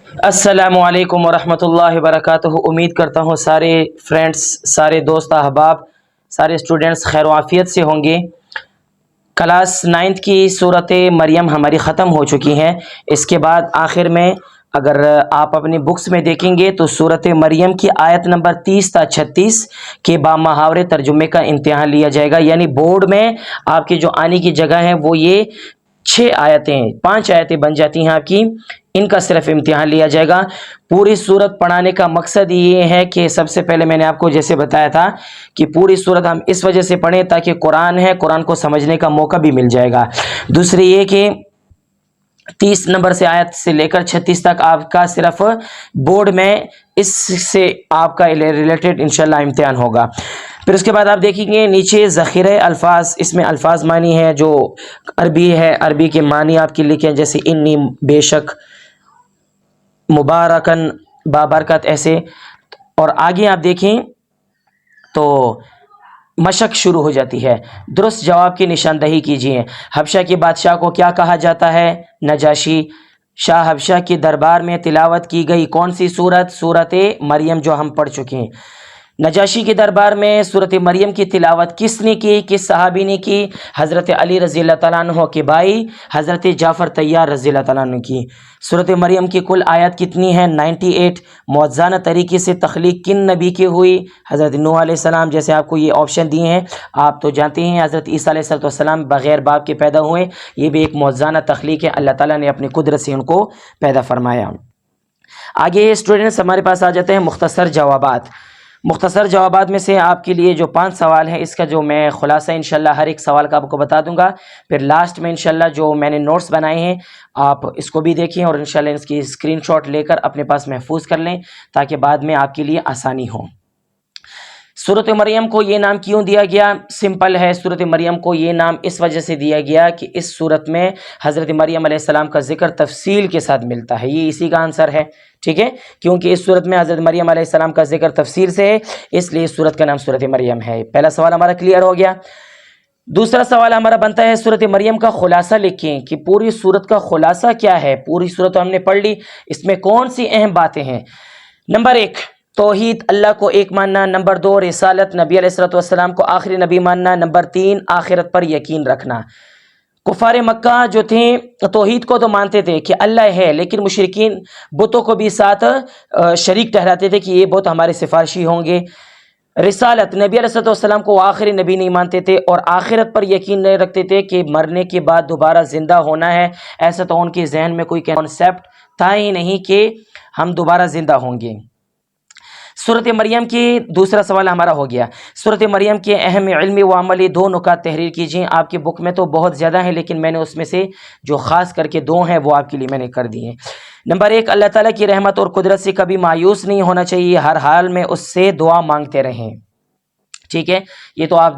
السلام علیکم ورحمۃ اللہ وبرکاتہ۔ امید کرتا ہوں سارے فرینڈس، سارے دوست احباب، سارے اسٹوڈنٹس خیر و عافیت سے ہوں گے۔ کلاس 9 کی صورت مریم ہماری ختم ہو چکی ہیں۔ اس کے بعد آخر میں اگر آپ اپنی بکس میں دیکھیں گے تو صورت مریم کی آیت نمبر 30 تا 36 کے بامحاورے ترجمے کا امتحان لیا جائے گا، یعنی بورڈ میں آپ کے جو آنے کی جگہ ہے وہ یہ 6 آیتیں، 5 آیتیں بن جاتی ہیں آپ کی، ان کا صرف امتحان لیا جائے گا۔ پوری صورت پڑھانے کا مقصد یہ ہے کہ سب سے پہلے میں نے آپ کو جیسے بتایا تھا کہ پوری صورت ہم اس وجہ سے پڑھیں تاکہ قرآن ہے، قرآن کو سمجھنے کا موقع بھی مل جائے گا۔ دوسری یہ کہ 30 نمبر سے آیت سے لے کر 36 تک آپ کا صرف بورڈ میں اس سے آپ کا ریلیٹڈ انشاءاللہ امتحان ہوگا۔ پھر اس کے بعد آپ دیکھیں گے نیچے ذخیرہ الفاظ، اس میں الفاظ معنی ہے جو عربی ہے، عربی کے معنی آپ کے لکھے ہیں، جیسے انی، بے شک، مبارکن، بابرکت، ایسے۔ اور آگے آپ دیکھیں تو مشق شروع ہو جاتی ہے۔ درست جواب کی نشاندہی کیجیے۔ حبشہ کے بادشاہ کو کیا کہا جاتا ہے؟ نجاشی۔ شاہ حبشہ کے دربار میں تلاوت کی گئی کون سی صورت؟ صورت مریم، جو ہم پڑھ چکے ہیں۔ نجاشی کے دربار میں صورت مریم کی تلاوت کس نے کی؟ کس صحابی نے کی؟ حضرت علی رضی اللہ تعالیٰ عنہ کے بھائی حضرت جعفر طیار رضی اللہ تعالیٰ عنہ کی۔ صورت مریم کی کل آیات کتنی ہیں؟ 98۔ موزانہ طریقے سے تخلیق کن نبی کی ہوئی؟ حضرت نوح علیہ السلام۔ جیسے آپ کو یہ آپشن دیے ہیں، آپ تو جانتے ہیں حضرت عیسیٰ علیہ السلام بغیر باپ کے پیدا ہوئے، یہ بھی ایک موزانہ تخلیق ہے، اللہ تعالیٰ نے اپنی قدرت سے ان کو پیدا فرمایا۔ آگے اسٹوڈنٹس ہمارے پاس آ جاتے ہیں مختصر جوابات۔ مختصر جوابات میں سے آپ کے لیے جو 5 سوال ہیں، اس کا جو میں خلاصہ انشاءاللہ ہر ایک سوال کا آپ کو بتا دوں گا۔ پھر لاسٹ میں انشاءاللہ جو میں نے نوٹس بنائے ہیں آپ اس کو بھی دیکھیں اور انشاءاللہ اس کی اسکرین شاٹ لے کر اپنے پاس محفوظ کر لیں تاکہ بعد میں آپ کے لیے آسانی ہو۔ صورت مریم کو یہ نام کیوں دیا گیا؟ سمپل ہے، صورت مریم کو یہ نام اس وجہ سے دیا گیا کہ اس صورت میں حضرت مریم علیہ السلام کا ذکر تفصیل کے ساتھ ملتا ہے، یہ اسی کا آنسر ہے، ٹھیک ہے؟ کیونکہ اس صورت میں حضرت مریم علیہ السلام کا ذکر تفصیل سے ہے، اس لیے اس صورت کا نام صورت مریم ہے۔ پہلا سوال ہمارا کلیئر ہو گیا۔ دوسرا سوال ہمارا بنتا ہے صورت مریم کا خلاصہ لکھیں کہ پوری صورت کا خلاصہ کیا ہے؟ پوری صورت ہم نے پڑھ لی، اس میں کون سی اہم باتیں ہیں؟ نمبر 1 توحید، اللہ کو ایک ماننا۔ نمبر 2 رسالت، نبی علیہ السلام کو آخری نبی ماننا۔ نمبر 3 آخرت پر یقین رکھنا۔ کفار مکہ جو تھے توحید کو تو مانتے تھے کہ اللہ ہے، لیکن مشرکین بتوں کو بھی ساتھ شریک ٹھہراتے تھے کہ یہ بت ہمارے سفارشی ہوں گے۔ رسالت، نبی علیہ السلام کو آخری نبی نہیں مانتے تھے، اور آخرت پر یقین نہیں رکھتے تھے کہ مرنے کے بعد دوبارہ زندہ ہونا ہے، ایسا تو ان کے ذہن میں کوئی کانسیپٹ تھا ہی نہیں کہ ہم دوبارہ زندہ ہوں گے۔ صورت مریم کی دوسرا سوال ہمارا ہو گیا۔ صورت مریم کے اہم علمی و عملی 2 نکات تحریر کیجیے۔ آپ کی بک میں تو بہت زیادہ ہیں، لیکن میں نے اس میں سے جو خاص کر کے 2 ہیں وہ آپ کے لیے میں نے کر دیے۔ نمبر 1 اللہ تعالیٰ کی رحمت اور قدرت سے کبھی مایوس نہیں ہونا چاہیے، ہر حال میں اس سے دعا مانگتے رہیں، ٹھیک ہے؟ یہ تو آپ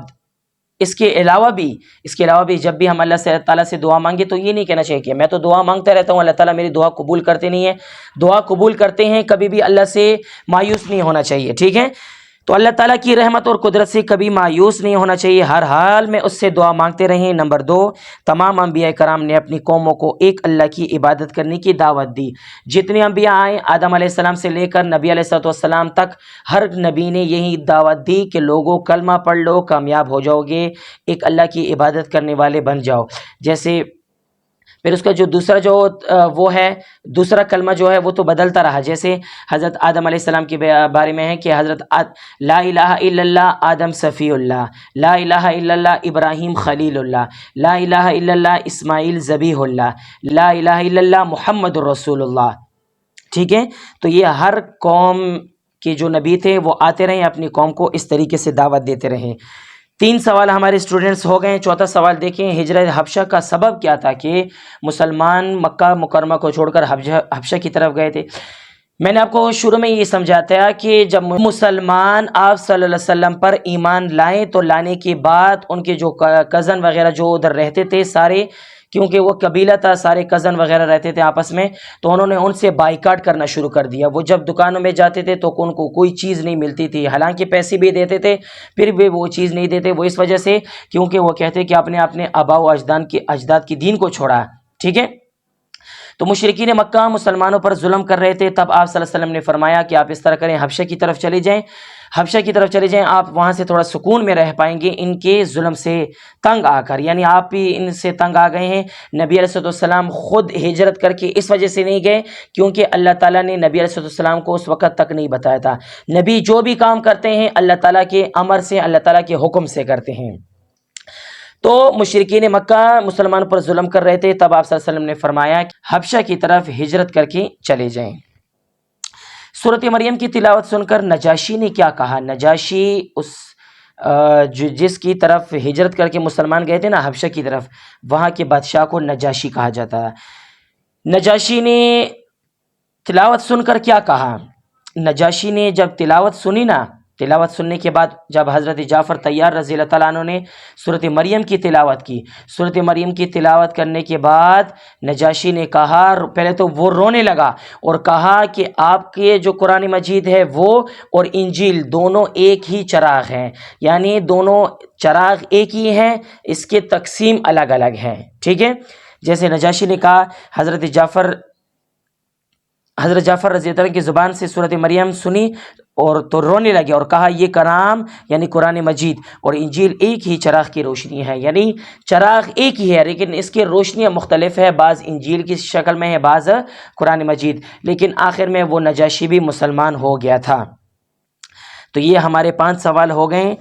اس کے علاوہ بھی جب بھی ہم اللہ تعالیٰ سے دعا مانگے تو یہ نہیں کہنا چاہیے کہ میں تو دعا مانگتا رہتا ہوں، اللہ تعالیٰ میری دعا قبول کرتے نہیں ہے۔ دعا قبول کرتے ہیں، کبھی بھی اللہ سے مایوس نہیں ہونا چاہیے، ٹھیک ہے؟ تو اللہ تعالیٰ کی رحمت اور قدرت سے کبھی مایوس نہیں ہونا چاہیے، ہر حال میں اس سے دعا مانگتے رہیں۔ نمبر 2 تمام انبیاء کرام نے اپنی قوموں کو ایک اللہ کی عبادت کرنے کی دعوت دی۔ جتنے انبیاء آئے آدم علیہ السلام سے لے کر نبی علیہ السلام تک، ہر نبی نے یہی دعوت دی کہ لوگوں کلمہ پڑھ لو، کامیاب ہو جاؤ گے، ایک اللہ کی عبادت کرنے والے بن جاؤ۔ جیسے پھر اس کا جو دوسرا جو وہ ہے، دوسرا کلمہ جو ہے وہ تو بدلتا رہا، جیسے حضرت آدم علیہ السلام کے بارے میں ہے کہ حضرت لا الہ الا اللہ آدم صفی اللہ، لا الہ الا اللہ ابراہیم خلیل اللہ، لا الہ الا اللہ اسماعیل ذبیح اللہ، لا الہ الا اللہ محمد الرسول اللہ، ٹھیک ہے؟ تو یہ ہر قوم کے جو نبی تھے وہ آتے رہے، اپنی قوم کو اس طریقے سے دعوت دیتے رہے۔ 3 سوال ہمارے اسٹوڈنٹس ہو گئے۔ چوتھا سوال دیکھیں، ہجرت حبشہ کا سبب کیا تھا کہ مسلمان مکہ مکرمہ کو چھوڑ کر حبشہ کی طرف گئے تھے؟ میں نے آپ کو شروع میں یہ سمجھاتا ہے کہ جب مسلمان آپ صلی اللہ علیہ وسلم پر ایمان لائیں تو لانے کے بعد ان کے جو کزن وغیرہ جو ادھر رہتے تھے سارے، کیونکہ وہ قبیلہ تھا، سارے کزن وغیرہ رہتے تھے آپس میں، تو انہوں نے ان سے بائیکاٹ کرنا شروع کر دیا۔ وہ جب دکانوں میں جاتے تھے تو ان کو کوئی چیز نہیں ملتی تھی، حالانکہ پیسے بھی دیتے تھے پھر بھی وہ چیز نہیں دیتے، وہ اس وجہ سے کیونکہ وہ کہتے کہ آپ نے اپنے آباء و اجداد کی دین کو چھوڑا، ٹھیک ہے؟ تو مشرکین مکہ مسلمانوں پر ظلم کر رہے تھے، تب آپ صلی اللہ علیہ وسلم نے فرمایا کہ آپ اس طرح کریں، حبشہ کی طرف چلے جائیں، حبشہ کی طرف چلے جائیں، آپ وہاں سے تھوڑا سکون میں رہ پائیں گے ان کے ظلم سے تنگ آ کر، یعنی آپ بھی ان سے تنگ آ گئے ہیں۔ نبی علیہ السلام خود ہجرت کر کے اس وجہ سے نہیں گئے کیونکہ اللہ تعالیٰ نے نبی علیہ السلام کو اس وقت تک نہیں بتایا تھا۔ نبی جو بھی کام کرتے ہیں اللہ تعالیٰ کے امر سے، اللہ تعالیٰ کے حکم سے کرتے ہیں۔ تو مشرکین مکہ مسلمان پر ظلم کر رہے تھے، تب آپ صلی اللہ علیہ وسلم نے فرمایا کہ حبشہ کی طرف ہجرت کر کے چلے جائیں۔ سورۃ مریم کی تلاوت سن کر نجاشی نے کیا کہا؟ نجاشی جس کی طرف ہجرت کر کے مسلمان گئے تھے نا، حبشہ کی طرف، وہاں کے بادشاہ کو نجاشی کہا جاتا ہے۔ نجاشی نے تلاوت سن کر کیا کہا؟ نجاشی نے جب تلاوت سنی نا، تلاوت سننے کے بعد جب حضرت جعفر طیار رضی اللہ تعالیٰ عنہ نے سورۃ مریم کی تلاوت کی، سورۃ مریم کی تلاوت کرنے کے بعد نجاشی نے کہا، پہلے تو وہ رونے لگا اور کہا کہ آپ کے جو قرآن مجید ہے وہ اور انجیل دونوں ایک ہی چراغ ہیں، یعنی دونوں چراغ ایک ہی ہیں، اس کے تقسیم الگ الگ ہیں، ٹھیک ہے۔ جیسے نجاشی نے کہا، حضرت جعفر رضی اللہ عنہ کی زبان سے سورۃ مریم سنی اور تو رونے لگے اور کہا، یہ کلام یعنی قرآن مجید اور انجیل ایک ہی چراغ کی روشنی ہے، یعنی چراغ ایک ہی ہے لیکن اس کی روشنیاں مختلف ہے، بعض انجیل کی شکل میں ہے، بعض قرآن مجید، لیکن آخر میں وہ نجاشی بھی مسلمان ہو گیا تھا۔ تو یہ ہمارے 5 سوال ہو گئے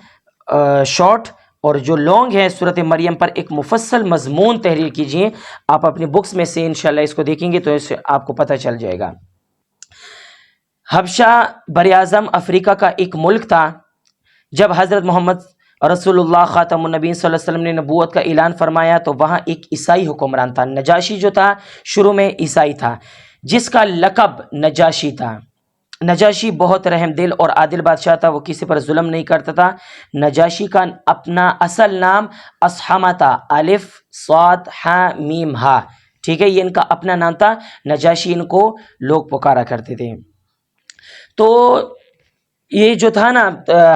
شارٹ، اور جو لانگ ہے سورۃ مریم پر ایک مفصل مضمون تحریر کیجئے، آپ اپنی بکس میں سے انشاءاللہ اس کو دیکھیں گے تو اس سے آپ کو پتہ چل جائے گا۔ حبشہ براعظم افریقہ کا ایک ملک تھا۔ جب حضرت محمد رسول اللہ خاتم النبیین صلی اللہ علیہ وسلم نے نبوت کا اعلان فرمایا تو وہاں ایک عیسائی حکمران تھا۔ نجاشی جو تھا شروع میں عیسائی تھا، جس کا لقب نجاشی تھا۔ نجاشی بہت رحم دل اور عادل بادشاہ تھا، وہ کسی پر ظلم نہیں کرتا تھا۔ نجاشی کا اپنا اصل نام اصحمہ تھا، الف صاد ح میم ہا، ٹھیک ہے، یہ ان کا اپنا نام تھا۔ نجاشی ان کو لوگ پکارا کرتے تھے۔ تو یہ جو تھا نا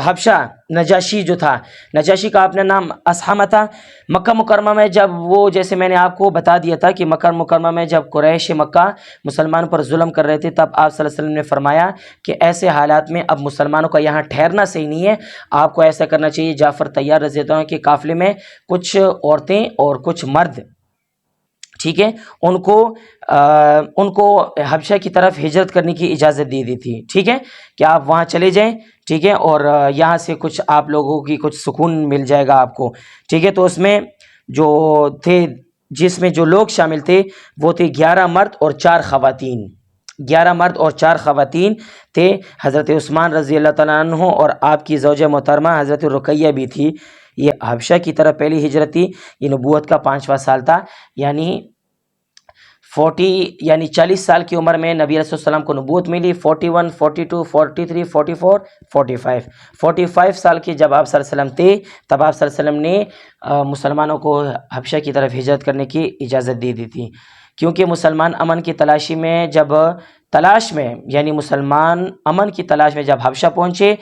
حبشہ، نجاشی جو تھا، نجاشی کا اپنا نام اصحمہ تھا۔ مکہ مکرمہ میں جب وہ، جیسے میں نے آپ کو بتا دیا تھا کہ مکہ مکرمہ میں جب قریش مکہ مسلمانوں پر ظلم کر رہے تھے، تب آپ صلی اللہ علیہ وسلم نے فرمایا کہ ایسے حالات میں اب مسلمانوں کا یہاں ٹھہرنا صحیح نہیں ہے، آپ کو ایسا کرنا چاہیے، جعفر طیار رضی اللہ عنہ کے قافلے میں کچھ عورتیں اور کچھ مرد، ٹھیک ہے، ان کو حبشہ کی طرف ہجرت کرنے کی اجازت دی دی تھی، ٹھیک ہے، کہ آپ وہاں چلے جائیں، ٹھیک ہے، اور یہاں سے کچھ آپ لوگوں کی کچھ سکون مل جائے گا آپ کو، ٹھیک ہے۔ تو اس میں جو تھے، جس میں جو لوگ شامل تھے وہ تھے 11 مرد اور 4 خواتین، 11 مرد اور 4 خواتین تھے۔ حضرت عثمان رضی اللہ تعالیٰ عنہ اور آپ کی زوجہ محترمہ حضرت رقیہ بھی تھی۔ یہ حبشہ کی طرف پہلی ہجرت تھی، یہ نبوت کا 5واں سال تھا، یعنی 40 سال کی عمر میں نبی علیہ السلام کو نبوت ملی۔ 41 42 43 44 45 سال کے جب آپ صلی اللہ علیہ وسلم تھے، تب آپ صلی اللہ علیہ وسلم نے مسلمانوں کو حبشہ کی طرف ہجرت کرنے کی اجازت دے دی تھی، کیونکہ مسلمان امن کی تلاشی میں یعنی مسلمان امن کی تلاش میں جب حبشہ پہنچے،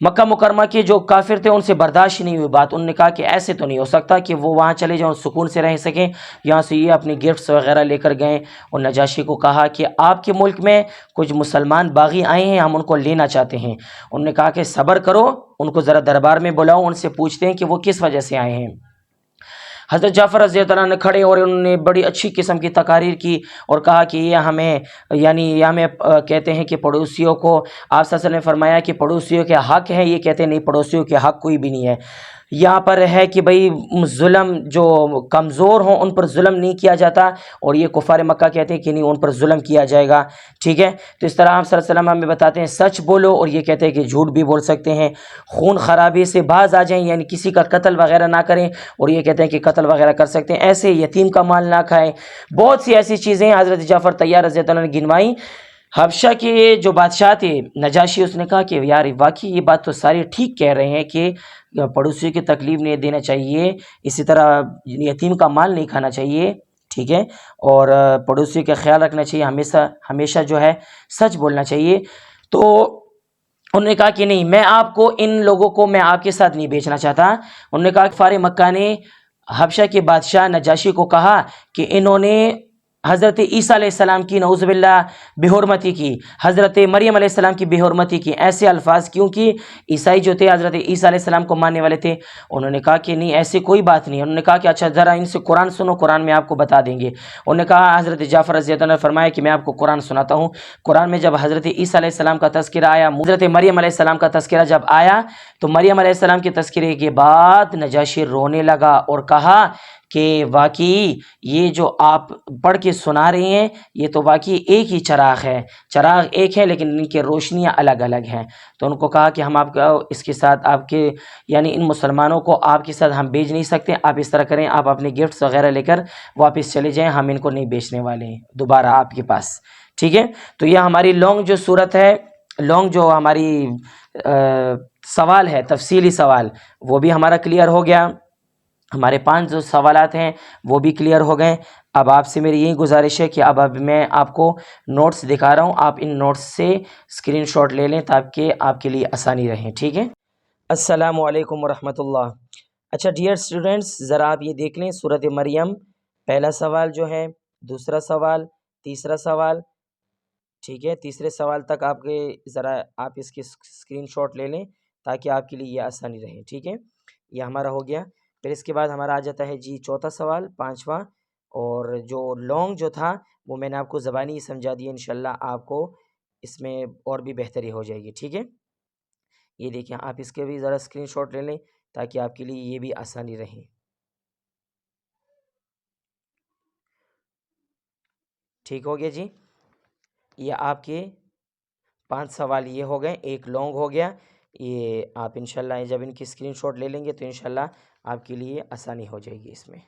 مکہ مکرمہ کے جو کافر تھے ان سے برداشت نہیں ہوئی بات، انہوں نے کہا کہ ایسے تو نہیں ہو سکتا کہ وہ وہاں چلے جائیں اور سکون سے رہ سکیں، یہاں سے یہ اپنی گفٹس وغیرہ لے کر گئے، اور نجاشی کو کہا کہ آپ کے ملک میں کچھ مسلمان باغی آئے ہیں، ہم ان کو لینا چاہتے ہیں۔ انہوں نے کہا کہ صبر کرو، ان کو ذرا دربار میں بلاؤ، ان سے پوچھتے ہیں کہ وہ کس وجہ سے آئے ہیں۔ حضرت جعفر رضی اللہ عنہ کھڑے اور انہوں نے بڑی اچھی قسم کی تقاریر کی اور کہا کہ یہ ہمیں کہتے ہیں کہ پڑوسیوں کو، آپ صلی اللہ علیہ وسلم نے فرمایا کہ پڑوسیوں کے حق ہیں، یہ کہتے ہیں نہیں، پڑوسیوں کے حق کوئی بھی نہیں ہے۔ یہاں پر ہے کہ بھئی ظلم، جو کمزور ہوں ان پر ظلم نہیں کیا جاتا، اور یہ کفار مکہ کہتے ہیں کہ نہیں، ان پر ظلم کیا جائے گا، ٹھیک ہے۔ تو اس طرح آپ صلی اللہ علیہ وسلم ہمیں بتاتے ہیں سچ بولو، اور یہ کہتے ہیں کہ جھوٹ بھی بول سکتے ہیں، خون خرابے سے باز آ جائیں، یعنی کسی کا قتل وغیرہ نہ کریں، اور یہ کہتے ہیں کہ قتل وغیرہ کر سکتے ہیں، ایسے یتیم کا مال نہ کھائیں، بہت سی ایسی چیزیں حضرت جعفر طیار رضی اللہ عنہ نے گنوائیں۔ حبشہ کے جو بادشاہ تھے نجاشی، اس نے کہا کہ یار واقعی یہ بات تو سارے ٹھیک کہہ رہے ہیں کہ پڑوسیوں کی تکلیف نہیں دینا چاہیے، اسی طرح یتیم کا مال نہیں کھانا چاہیے، ٹھیک ہے، اور پڑوسیوں کا خیال رکھنا چاہیے، ہمیشہ جو ہے سچ بولنا چاہیے۔ تو انہوں نے کہا کہ نہیں، میں آپ کو، ان لوگوں کو میں آپ کے ساتھ نہیں بیچنا چاہتا۔ انہوں نے کہا کہ کفار مکہ نے حبشہ کے بادشاہ نجاشی کو کہا کہ انہوں نے حضرت عیسیٰ علیہ السلام کی نعوذ باللہ بےحرمتی کی، حضرت مریم علیہ السلام کی بےحرمتی کی، ایسے الفاظ کیونکہ عیسائی جو تھے حضرت عیسیٰ علیہ السلام کو ماننے والے تھے، انہوں نے کہا کہ نہیں ایسے کوئی بات نہیں. انہوں نے کہا کہ اچھا ذرا ان سے قرآن سنو، قرآن میں آپ کو بتا دیں گے. انہوں نے کہا، حضرت جعفر رضی اللہ عنہ نے فرمایا کہ میں آپ کو قرآن سناتا ہوں. قرآن میں جب حضرت عیسیٰ علیہ السلام کا تذکرہ آیا، حضرت مریم علیہ السلام کا تذکرہ جب آیا تو مریم علیہ السلام کے تذکرے کے بعد نجاشی رونے لگا اور کہا کہ واقعی یہ جو آپ پڑھ کے سنا رہے ہیں یہ تو واقعی ایک ہی چراغ ہے، چراغ ایک ہے لیکن ان کی روشنیاں الگ الگ ہیں. تو ان کو کہا کہ ہم آپ کا اس کے ساتھ آپ کے یعنی ان مسلمانوں کو آپ کے ساتھ ہم بھیج نہیں سکتے، آپ اس طرح کریں، آپ اپنے گفٹس وغیرہ لے کر واپس چلے جائیں، ہم ان کو نہیں بیچنے والے ہیں دوبارہ آپ کے پاس. ٹھیک ہے، تو یہ ہماری لانگ جو صورت ہے، لانگ جو ہماری سوال ہے، تفصیلی سوال، وہ بھی ہمارا کلیئر ہو گیا. ہمارے 5 جو سوالات ہیں وہ بھی کلیئر ہو گئے. اب آپ سے میری یہی گزارش ہے کہ اب میں آپ کو نوٹس دکھا رہا ہوں، آپ ان نوٹس سے اسکرین شاٹ لے لیں تاکہ آپ کے لیے آسانی رہے. ٹھیک ہے، السلام علیکم ورحمۃ اللہ. اچھا ڈیئر اسٹوڈنٹس، ذرا آپ یہ دیکھ لیں سورۃ مریم، پہلا سوال جو ہے، دوسرا سوال، تیسرا سوال. ٹھیک ہے، تیسرے سوال تک آپ کے ذرا آپ اس کی اسکرین شاٹ لے لیں تاکہ آپ کے لیے یہ آسانی رہے. ٹھیک ہے، یہ ہمارا ہو گیا. پھر اس کے بعد ہمارا آ جاتا ہے جی چوتھا سوال، 5واں، اور جو لانگ جو تھا وہ میں نے آپ کو زبانی ہی سمجھا دیا. انشاءاللہ آپ کو اس میں اور بھی بہتری ہو جائے گی. ٹھیک ہے، یہ دیکھیں آپ اس کے بھی ذرا اسکرین شاٹ لے لیں تاکہ آپ کے لیے یہ بھی آسانی رہے. ٹھیک ہو گیا جی، یہ آپ کے 5 سوال یہ ہو گئے، ایک لانگ ہو گیا. یہ آپ انشاءاللہ جب ان کی اسکرین شاٹ لے لیں گے تو انشاءاللہ آپ کے لیے آسانی ہو جائے گی اس میں.